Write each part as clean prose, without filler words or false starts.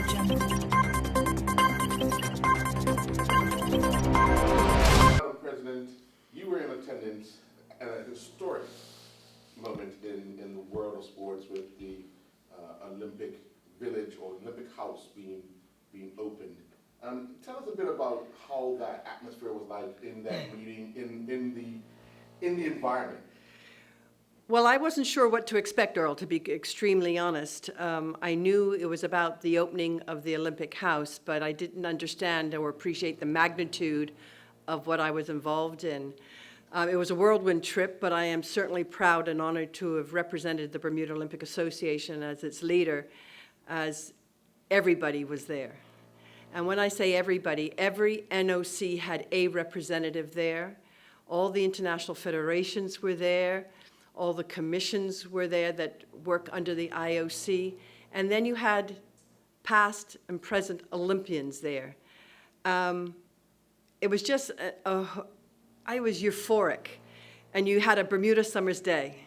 Madam President, you were in attendance at a historic moment in the world of sports with the Olympic Village or Olympic House being opened. Tell us a bit about how that atmosphere was like in that meeting, in the environment. Well, I wasn't sure what to expect, Earl, to be extremely honest. I knew it was about the opening of the Olympic House, but I didn't understand or appreciate the magnitude of what I was involved in. It was a whirlwind trip, but I am certainly proud and honored to have represented the Bermuda Olympic Association as its leader, as everybody was there. And when I say everybody, every NOC had a representative there. All the international federations were there. All the commissions were there that work under the IOC. And then you had past and present Olympians there. It was just, I was euphoric. And you had a Bermuda summer's day.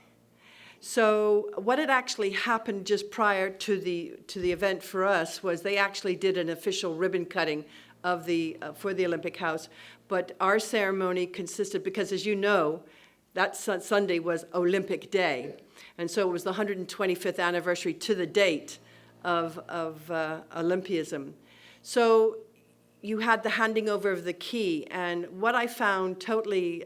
So what had actually happened just prior to the event for us was they actually did an official ribbon cutting of for the Olympic House. But our ceremony consisted, because as you know, that Sunday was Olympic Day. And so it was the 125th anniversary to the date of Olympism. So you had the handing over of the key. And what I found totally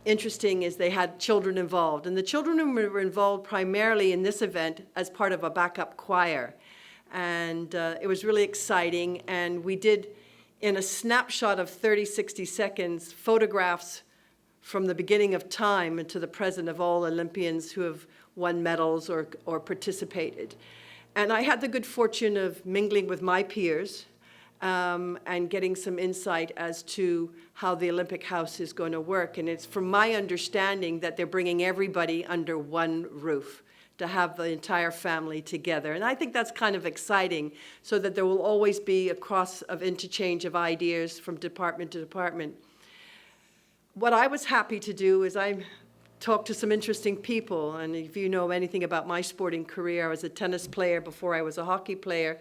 interesting is they had children involved. And the children were involved primarily in this event as part of a backup choir. And it was really exciting. And we did, in a snapshot of 30, 60 seconds, photographs from the beginning of time and to the present of all Olympians who have won medals or participated. And I had the good fortune of mingling with my peers and getting some insight as to how the Olympic House is going to work. And it's from my understanding that they're bringing everybody under one roof to have the entire family together. And I think that's kind of exciting, so that there will always be a cross of interchange of ideas from department to department. What I was happy to do is I talked to some interesting people, and if you know anything about my sporting career, I was a tennis player before I was a hockey player,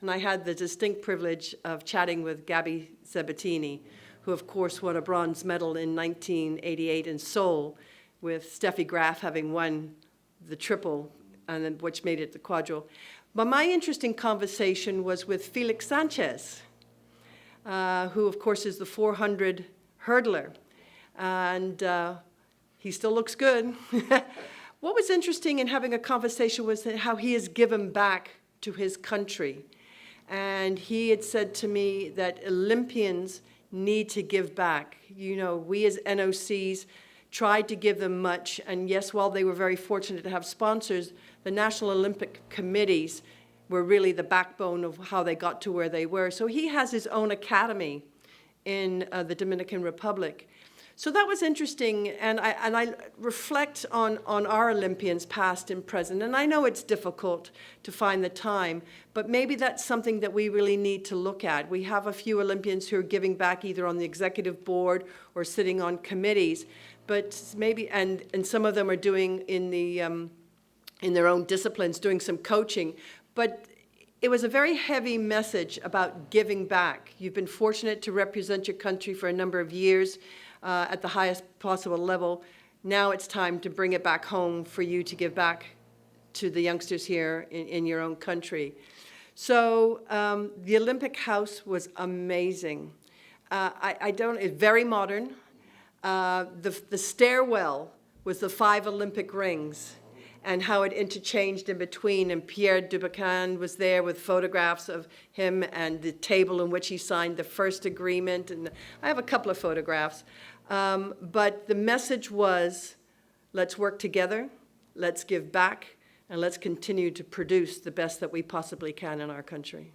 and I had the distinct privilege of chatting with Gabby Sabatini, who of course won a bronze medal in 1988 in Seoul, with Steffi Graf having won the triple, and then, which made it the quadruple. But my interesting conversation was with Felix Sanchez, who of course is the 400 hurdler. And he still looks good. What was interesting in having a conversation was how he has given back to his country. And he had said to me that Olympians need to give back. You know, we as NOCs tried to give them much. And yes, while they were very fortunate to have sponsors, the National Olympic Committees were really the backbone of how they got to where they were. So he has his own academy in the Dominican Republic. So that was interesting, and I reflect on our Olympians, past and present. And I know it's difficult to find the time, but maybe that's something that we really need to look at. We have a few Olympians who are giving back either on the executive board or sitting on committees, but maybe, and some of them are doing in their own disciplines, doing some coaching. But it was a very heavy message about giving back. You've been fortunate to represent your country for a number of years. At the highest possible level. Now it's time to bring it back home for you to give back to the youngsters here in your own country. So the Olympic House was amazing. It's very modern. The stairwell was the 5 Olympic rings and how it interchanged in between. And Pierre Dubucan was there with photographs of him and the table in which he signed the first agreement. And I have a couple of photographs. But the message was, let's work together, let's give back, and let's continue to produce the best that we possibly can in our country.